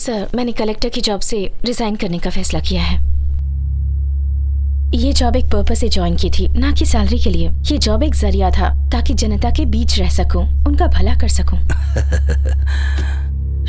Sir, मैंने collector की job से रिजाइन करने का फैसला किया है। ये जॉब एक पर्पस से ज्वाइन की थी, ना कि सैलरी के लिए। ये जॉब एक जरिया था ताकि जनता के बीच रह सकूं, उनका भला कर सकूं।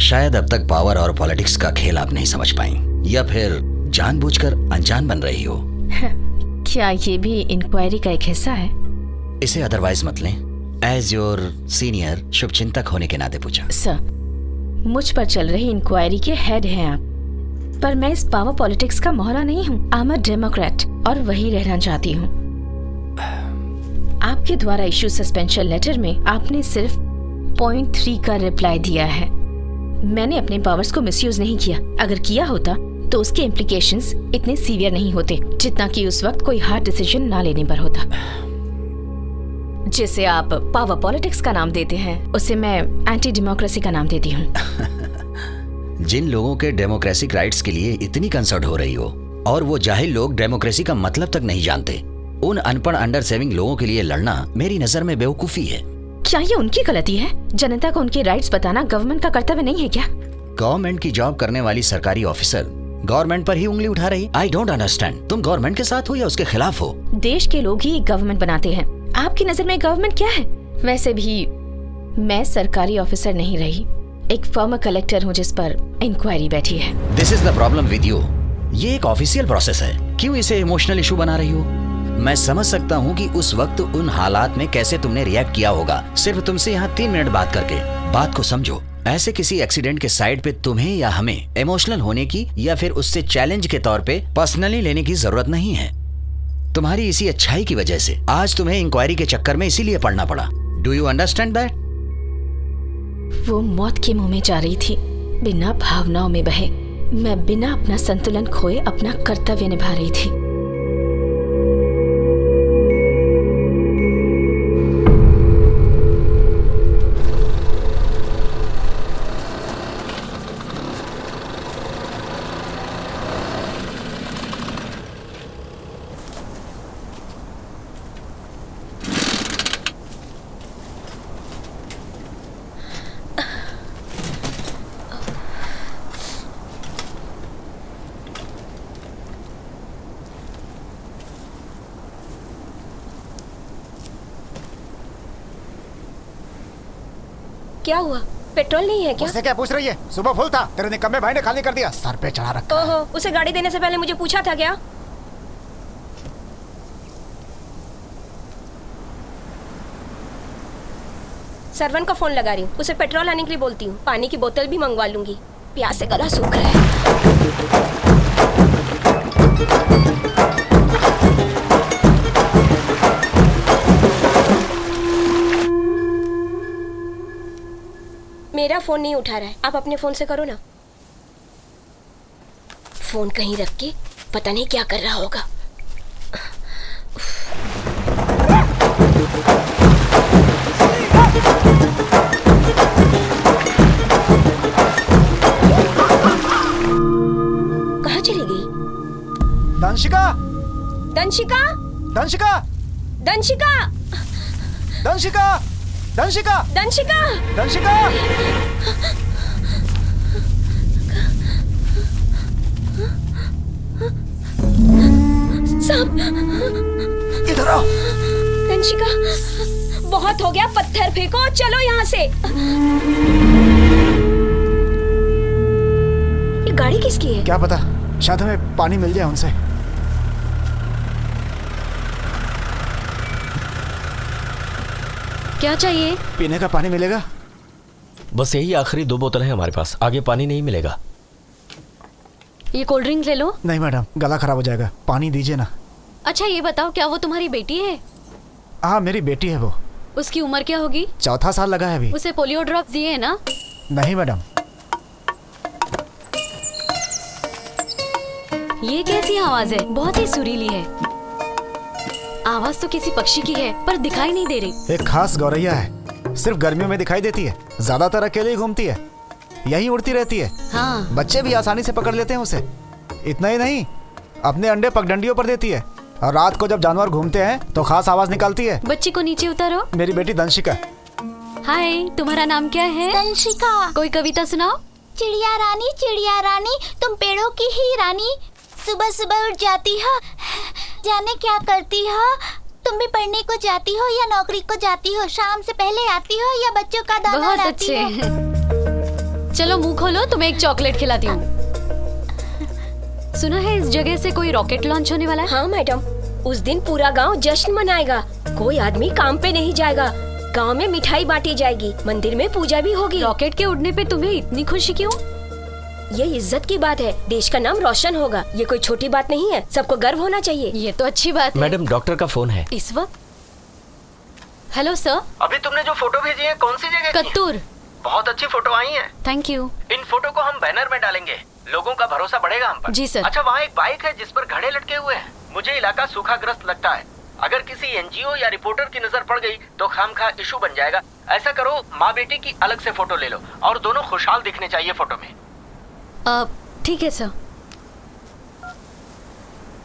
शायद अब तक पावर और पॉलिटिक्स का खेल आप नहीं समझ पाई, या फिर जानबूझकर अनजान बन रही हो। क्या ये भी इंक्वायरी का एक हिस्सा है? इसे अदरवाइज मत लें। एज योर सीनियर शुभचिंतक होने के नाते पूछा। सर, मुझ पर चल रही इंक्वायरी के हेड हैं आप, पर मैं इस पावर पॉलिटिक्स का मोहरा नहीं हूँ। आई एम अ डेमोक्रेट और वही रहना चाहती हूँ। आपके द्वारा इशू सस्पेंशन लेटर में आपने सिर्फ पॉइंट 3 का रिप्लाई दिया है। मैंने अपने पावर्स को मिसयूज नहीं किया। अगर किया होता तो उसके इम्प्लीकेशंस इतने सीवियर नहीं होते जितना कि उस वक्त कोई हार्ड डिसीजन ना लेने पर होता। जिसे आप पावर पॉलिटिक्स का नाम देते हैं, उसे मैं एंटी डेमोक्रेसी का नाम देती हूँ। जिन लोगों के डेमोक्रेटिक राइट्स के लिए इतनी कंसर्न हो रही हो और वो जाहिल लोग डेमोक्रेसी का मतलब तक नहीं जानते, उन अनपढ़ अंडर सेविंग लोगों के लिए लड़ना मेरी नजर में बेवकूफी है। क्या ये उनकी गलती है? जनता को उनके राइट्स बताना गवर्नमेंट का कर्तव्य नहीं है क्या? गवर्नमेंट की जॉब करने वाली सरकारी ऑफिसर गवर्नमेंट पर ही उंगली उठा रही। I don't understand. तुम गवर्नमेंट के साथ हो या उसके खिलाफ हो? देश के लोग ही गवर्नमेंट बनाते हैं। आपकी नजर में गवर्नमेंट क्या है? वैसे भी मैं सरकारी ऑफिसर नहीं रही, एक फॉर्मर कलेक्टर हूँ जिस पर इंक्वायरी बैठी है। This is the problem with you. ये एक ऑफिशियल प्रोसेस है, क्यों इसे इमोशनल इशू बना रही हो? मैं समझ सकता हूँ कि उस वक्त उन हालात में कैसे तुमने रिएक्ट किया होगा। सिर्फ तुमसे यहाँ 3 मिनट बात करके बात को समझो। ऐसे किसी एक्सीडेंट के साइड पे तुम्हें या हमें इमोशनल होने की या फिर उससे चैलेंज के तौर पे पर्सनली लेने की जरूरत नहीं है। तुम्हारी इसी अच्छाई की वजह से आज तुम्हें इंक्वायरी के चक्कर में इसीलिए पड़ना पड़ा। Do you understand that? वो मौत के मुंह में जा रही थी, बिना भावनाओं में बहे। मैं बिना अपना संतुलन खोए अपना कर्तव्य निभा रही थी। क्या हुआ? पेट्रोल नहीं है क्या? मुझसे क्या पूछ रही है? सुबह फुल था, तेरे निकम्मे भाई ने खाली कर दिया। सर पे चढ़ा रखा। ओहो, उसे गाड़ी देने से पहले मुझे पूछा था क्या? सरवन को फोन लगा रही हूँ, उसे पेट्रोल लाने के लिए बोलती हूँ। पानी की बोतल भी मंगवा लूंगी, प्यास से गला सूख रहा है। मेरा फोन नहीं उठा रहा है, आप अपने फोन से करो ना। फोन कहीं रख के पता नहीं क्या कर रहा होगा। कहाँ चली गई? दंशिका, दंशिका, दंशिका, दंशिका, दंशिका, दंशिका, दंशिका, दंशिका। सांप! इधर आओ। दंशिका, बहुत हो गया, पत्थर फेंको, चलो यहाँ से। ये गाड़ी किसकी है? क्या पता, शायद हमें पानी मिल जाए उनसे। क्या चाहिए? पीने का पानी मिलेगा? बस यही आखिरी 2 बोतल है हमारे पास, आगे पानी नहीं मिलेगा। ये कोल्ड ड्रिंक ले लो। नहीं मैडम, गला खराब हो जाएगा, पानी दीजिए ना। अच्छा ये बताओ, क्या वो तुम्हारी बेटी है? हाँ मेरी बेटी है वो। उसकी उम्र क्या होगी? 4था साल लगा है अभी। उसे पोलियो ड्रॉप दिए है ना? नहीं मैडम। ये कैसी आवाज है? बहुत ही सुरीली है। आवाज तो किसी पक्षी की है पर दिखाई नहीं दे रही। एक खास गौरैया है, सिर्फ गर्मियों में दिखाई देती है, ज्यादातर अकेले ही घूमती है, यहीं उड़ती रहती है। हाँ। बच्चे भी आसानी से पकड़ लेते हैं उसे। इतना ही नहीं, अपने अंडे पगडंडियों पर देती है और रात को जब जानवर घूमते हैं तो खास आवाज निकालती है। बच्ची को नीचे उतारो। मेरी बेटी दंशिका। हाय, तुम्हारा नाम क्या है? दंशिका। कोई कविता सुनाओ। चिड़िया रानी, तुम पेड़ों की ही रानी, सुबह सुबह उठ जाती हो, जाने क्या करती हो, तुम भी पढ़ने को जाती हो या नौकरी को जाती हो, शाम से पहले आती हो या बच्चों का दाना बहुत लाती हो? अच्छे। चलो मुंह खोलो, तुम्हें एक चॉकलेट खिलाती हूँ। सुना है इस जगह से कोई रॉकेट लॉन्च होने वाला है? हाँ मैडम, उस दिन पूरा गांव जश्न मनाएगा। कोई आदमी काम पे नहीं जाएगा, गांव में मिठाई बांटी जाएगी, मंदिर में पूजा भी होगी। रॉकेट के उड़ने पे तुम्हें इतनी खुशी क्यों? ये इज्जत की बात है, देश का नाम रोशन होगा। ये कोई छोटी बात नहीं है, सबको गर्व होना चाहिए। ये तो अच्छी बात है। मैडम डॉक्टर का फोन है। इस वक्त? Hello sir. अभी तुमने जो फोटो भेजी है कौन सी जगह की? कत्तूर। बहुत अच्छी फोटो आई है। Thank you. इन फोटो को हम बैनर में डालेंगे, लोगों का भरोसा बढ़ेगा हम पर। जी सर। अच्छा, वहाँ एक बाइक है जिस पर घड़े लटके हुए हैं। मुझे इलाका सूखाग्रस्त लगता है, अगर किसी एनजीओ या रिपोर्टर की नजर पड़ गई तो खामखा इशू बन जाएगा। ऐसा करो, माँ बेटी की अलग से फोटो ले लो और दोनों खुशहाल दिखने चाहिए फोटो में। ठीक है सर।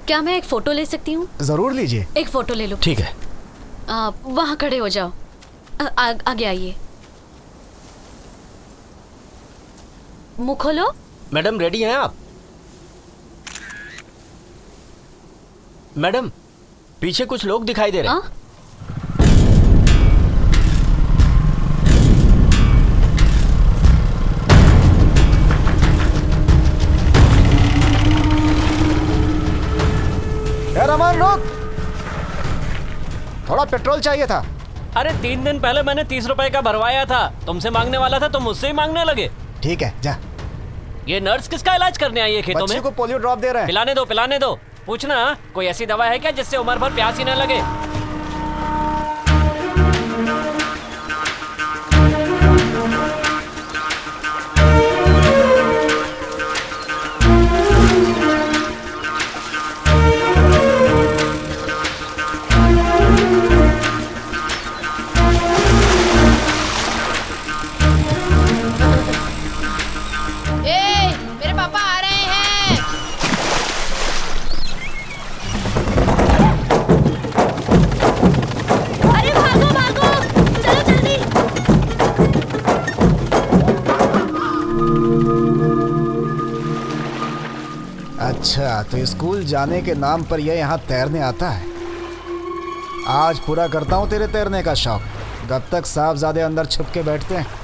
क्या मैं एक फोटो ले सकती हूँ? जरूर लीजिए। एक फोटो ले लो। ठीक है। वहाँ खड़े हो जाओ। आगे आइए। मुंह खोलो। मैडम रेडी हैं आप? मैडम पीछे कुछ लोग दिखाई दे रहे हैं। रमन रुक, थोड़ा पेट्रोल चाहिए था। अरे 3 दिन पहले मैंने 30 रुपए का भरवाया था, तुमसे मांगने वाला था, तुम मुझसे ही मांगने लगे। ठीक है जा। ये नर्स किसका इलाज करने आई है खेतों बच्चे में? को पोलियो ड्रॉप दे रहे हैं। पिलाने दो। पूछना कोई ऐसी दवा है क्या जिससे उम्र भर प्यास ही न लगे? मेरे पापा आ रहे हैं। अरे भागो भागो, चलो जल्दी। अच्छा, तो स्कूल जाने के नाम पर यह यहाँ तैरने आता है। आज पूरा करता हूँ तेरे तैरने का शौक। कब तक साहबजादे अंदर छुप के बैठते हैं।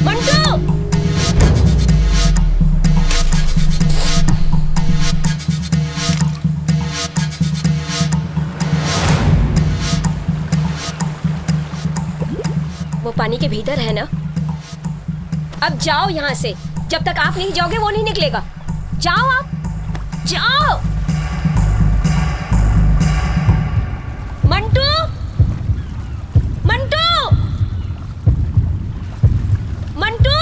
मंटू, वो पानी के भीतर है ना? अब जाओ यहाँ से। जब तक आप नहीं जाओगे वो नहीं निकलेगा। जाओ आप, जाओ। मंटू, मंटू, मंटू।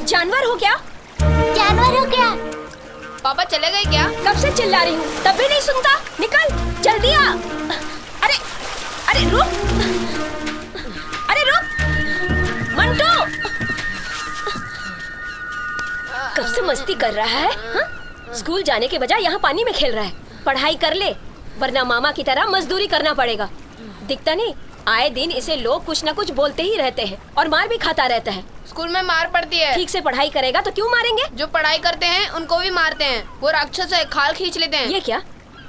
जानवर हो क्या? जानवर हो क्या? पापा चले गए क्या? कब से चिल्ला रही हूँ तब भी नहीं सुनता। निकल जल्दी आ। अरे अरे रुक, अरे रुक मंटू। कब से मस्ती कर रहा है हा? स्कूल जाने के बजाय यहाँ पानी में खेल रहा है। पढ़ाई कर ले वरना मामा की तरह मजदूरी करना पड़ेगा। दिखता नहीं, आए दिन इसे लोग कुछ न कुछ बोलते ही रहते हैं और मार भी खाता रहता है। स्कूल में मार पड़ती है। ठीक से पढ़ाई करेगा तो क्यों मारेंगे? जो पढ़ाई करते हैं उनको भी मारते हैं। वो राक्षस है, खाल खींच लेते हैं। ये क्या?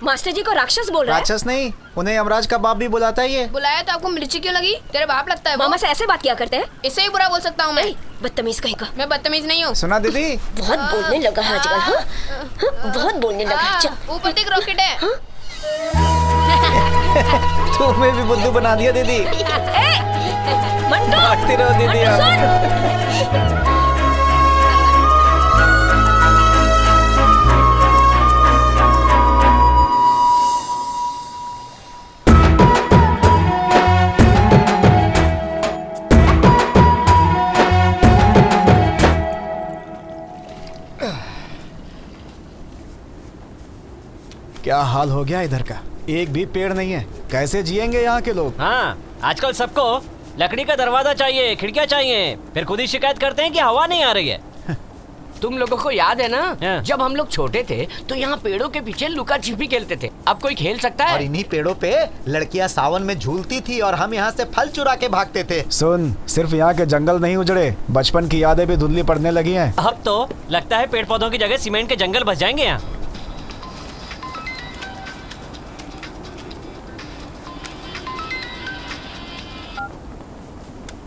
मास्टर जी को राक्षस बोल रहा है? राक्षस नहीं, उन्हें यमराज का बाप भी बुलाता है। ये बुलाया तो आपको मिर्ची क्यों लगी? तेरे बाप लगता है वो। मामा से ऐसे बात किया करते हैं? इसे ही बुरा बोल सकता हूँ मैं? बदतमीज कहीं का। मैं बदतमीज नहीं हूँ। सुना दीदी, बहुत बोलने लगा है आजकल। हाँ? हाँ? बहुत बोलने लगा है। चल। ऊपर देख, रॉकेट है। तुम्हें भी बुद्धू बना दिया दीदी। मंटू, भागती रहो दीदी मंटू, आप। सुन। क्या हाल हो गया इधर का, एक भी पेड़ नहीं है। कैसे जिएंगे यहाँ के लोग? हाँ, आजकल सबको लकड़ी का दरवाजा चाहिए, खिड़कियाँ चाहिए, फिर खुद ही शिकायत करते हैं कि हवा नहीं आ रही है। तुम लोगों को याद है ना, हाँ। जब हम लोग छोटे थे तो यहाँ पेड़ों के पीछे लुका छिपी खेलते थे। अब कोई खेल सकता और है? इन्हीं पेड़ों पे लड़कियां सावन में झूलती थी और हम यहाँ से फल चुरा के भागते थे। सुन, सिर्फ यहाँ के जंगल नहीं उजड़े, बचपन की यादें भी धुंधली पड़ने लगी हैं। अब तो लगता है पेड़ पौधों की जगह सीमेंट के जंगल बस जाएंगे यहाँ।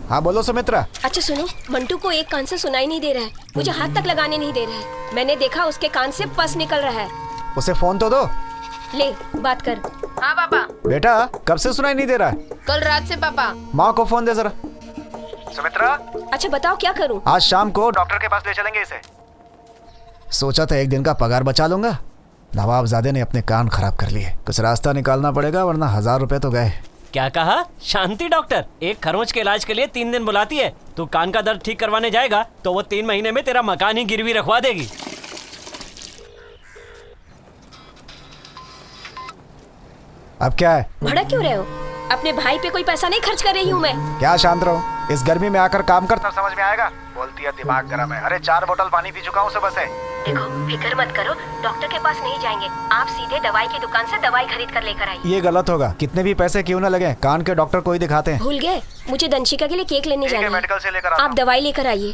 हाँ बोलो सुमित्रा। अच्छा सुनो, मंटू को एक कान से सुनाई नहीं दे रहा है, मुझे हाथ तक लगाने नहीं दे रहा है। मैंने देखा उसके कान से पस निकल रहा है। उसे फोन तो दो। ले बात कर। हाँ पापा। बेटा कब से सुनाई नहीं दे रहा है? कल रात से पापा। माँ को फोन दे जरा। सुमित्रा, अच्छा बताओ क्या करूं? आज शाम को डॉक्टर के पास ले चलेंगे इसे। सोचा था एक दिन का पगार बचा लूंगा, नवाबजादे ने अपने कान खराब कर लिए। कुछ रास्ता निकालना पड़ेगा वरना 1000 रुपए तो गए। क्या कहा? शांति डॉक्टर एक खरोंच के इलाज के लिए 3 दिन बुलाती है। तू कान का दर्द ठीक करवाने जाएगा तो वो 3 महीने में तेरा मकान ही गिरवी रखवा देगी। अब क्या है? भड़क क्यों रहे हो? अपने भाई पे कोई पैसा नहीं खर्च कर रही हूँ मैं। क्या शांत रहो, इस गर्मी में आकर काम कर तब समझ में आएगा। बोलती है दिमाग गर्म है। अरे 4 बोतल पानी पी चुका हूँ सुबह से। देखो फिक्र मत करो, डॉक्टर के पास नहीं जाएंगे, आप सीधे दवाई की दुकान से दवाई खरीद कर लेकर आइए। ये गलत होगा, कितने भी पैसे क्यों न लगे, कान के डॉक्टर को ही दिखाते हैं। भूल गए, मुझे दंशिका के लिए केक लेने जाना है। मेडिकल से लेकर आप दवाई लेकर आइए।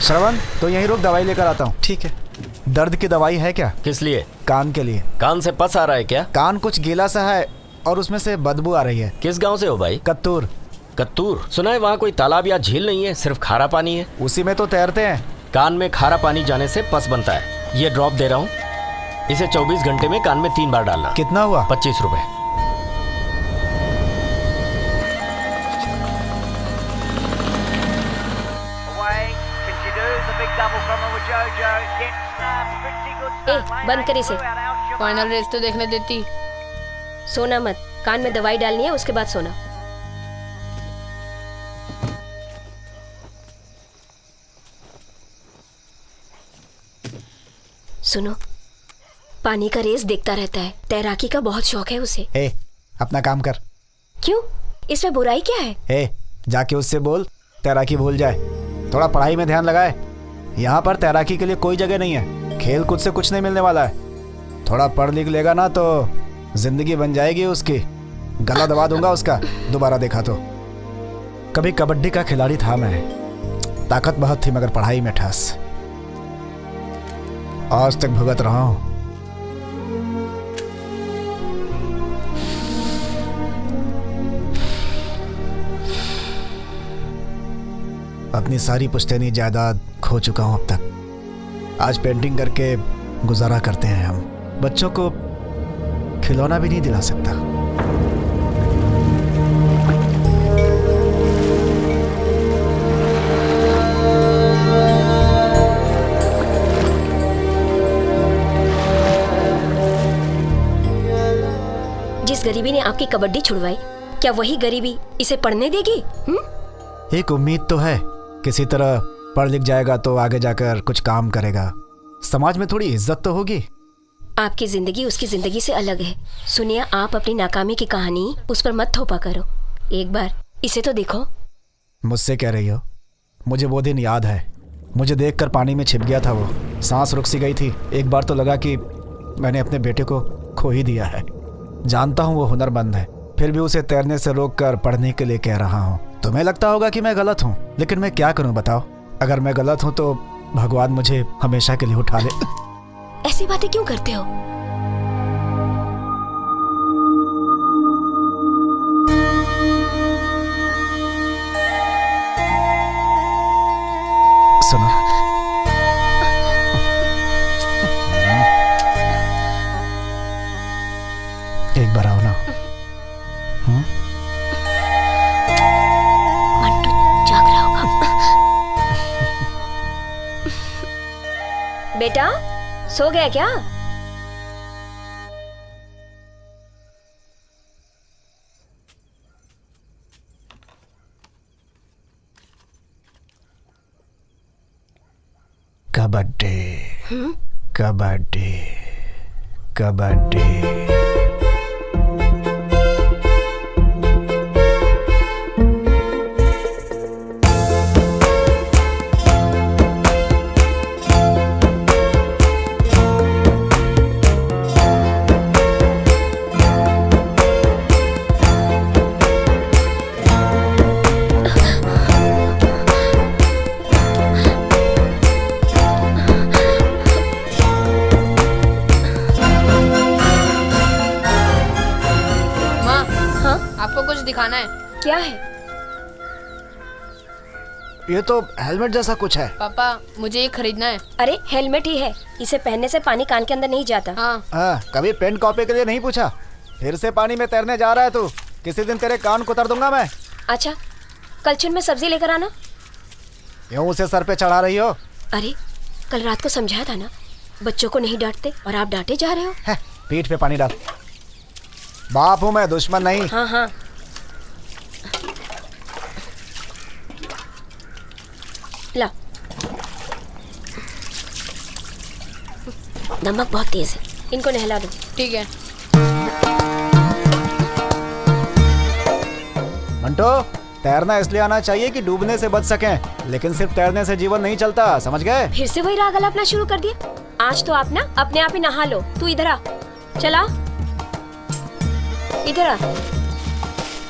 श्रवण तो यहीं रुक, दवाई लेकर आता हूँ। ठीक है। दर्द की दवाई है क्या? किस लिए? कान के लिए। कान से पस आ रहा है क्या? कान कुछ गीला सा है और उसमें से बदबू आ रही है। किस गांव से हो भाई? कत्तूर। कत्तूर? सुना है वहाँ कोई तालाब या झील नहीं है, सिर्फ खारा पानी है। उसी में तो तैरते हैं। कान में खारा पानी जाने से पस बनता है। ये ड्रॉप दे रहा हूँ, इसे 24 घंटे में कान में 3 बार डालना। कितना हुआ? 25 रुपए। ए, बंद कर इसे। फाइनल रेस तो देखने देती। सोना मत, कान में दवाई डालनी है उसके बाद सोना। सुनो, पानी का रेस देखता रहता है, तैराकी का बहुत शौक है उसे। ए, अपना काम कर। क्यों? इसमें बुराई क्या है? ए, जाके उससे बोल तैराकी भूल जाए, थोड़ा पढ़ाई में ध्यान लगाए। यहाँ पर तैराकी के लिए कोई जगह नहीं है, खेल कूद से कुछ नहीं मिलने वाला है। थोड़ा पढ़ लिख लेगा ना तो जिंदगी बन जाएगी उसकी। गला दबा दूंगा उसका दोबारा देखा तो। कभी कबड्डी का खिलाड़ी था मैं, ताकत बहुत थी मगर पढ़ाई में ठस। आज तक भुगत रहा हूं। अपनी सारी पुश्तैनी जायदाद खो चुका हूं अब तक। आज पेंटिंग करके गुजारा करते हैं हम। बच्चों को खिलौना भी नहीं दिला सकता। जिस गरीबी ने आपकी कबड्डी छुड़वाई, क्या वही गरीबी इसे पढ़ने देगी? एक उम्मीद तो है, किसी तरह पढ़ लिख जाएगा तो आगे जाकर कुछ काम करेगा, समाज में थोड़ी इज्जत तो होगी। आपकी जिंदगी उसकी जिंदगी से अलग है। सुनिए, आप अपनी नाकामी की कहानी उस पर मत थोपा करो। एक बार इसे तो देखो। मुझसे कह रही हो? मुझे वो दिन याद है, मुझे देखकर पानी में छिप गया था वो। सांस रुक सी गई थी। एक बार तो लगा कि मैंने अपने बेटे को खो ही दिया है। जानता हूँ वो हुनरमंद है, फिर भी उसे तैरने से रोककर पढ़ने के लिए कह रहा हूँ। तुम्हें लगता होगा कि मैं गलत हूँ, लेकिन मैं क्या करूँ बताओ? अगर मैं गलत हूँ तो भगवान मुझे हमेशा के लिए उठा ले। ऐसी बातें क्यों करते हो? सुनो, एक बार आओ ना। मंटू जाग रहा होगा। बेटा सो गया क्या? कबड्डी कबड्डी कबड्डी। क्या है? ये तो हेलमेट जैसा कुछ है। पापा मुझे ये खरीदना है। अरे हेलमेट ही है, इसे पहनने से पानी कान के अंदर नहीं जाता। हाँ। कभी पेन कॉपी के लिए नहीं पूछा? फिर से पानी में तैरने जा रहा है तू। किसी दिन तेरे कान को उतार दूंगा मैं। अच्छा, कलछुल में सब्जी लेकर आना। क्यों उसे सर पे चढ़ा रही हो? अरे कल रात को समझाया था ना, बच्चों को नहीं डांटते और आप डांटे जा रहे हो। है, पीठ पे पानी डाल। बाप हूँ मैं, दुश्मन नहीं। हाँ हाँ। ला, नमक बहुत तेज है, इनको नहला दो। ठीक है। मंटो, तैरना इसलिए आना चाहिए कि डूबने से बच सकें, लेकिन सिर्फ तैरने से जीवन नहीं चलता, समझ गए? फिर से वही राग अलापना शुरू कर दिया। आज तो आप ना अपने आप ही नहा लो। तू इधर आ, चला इधर आ।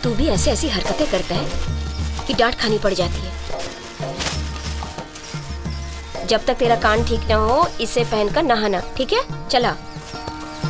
तू भी ऐसे ऐसी हरकतें करता है कि डांट खानी पड़ जाती है। जब तक तेरा कान ठीक ना हो इसे पहनकर नहाना, ठीक है? चला।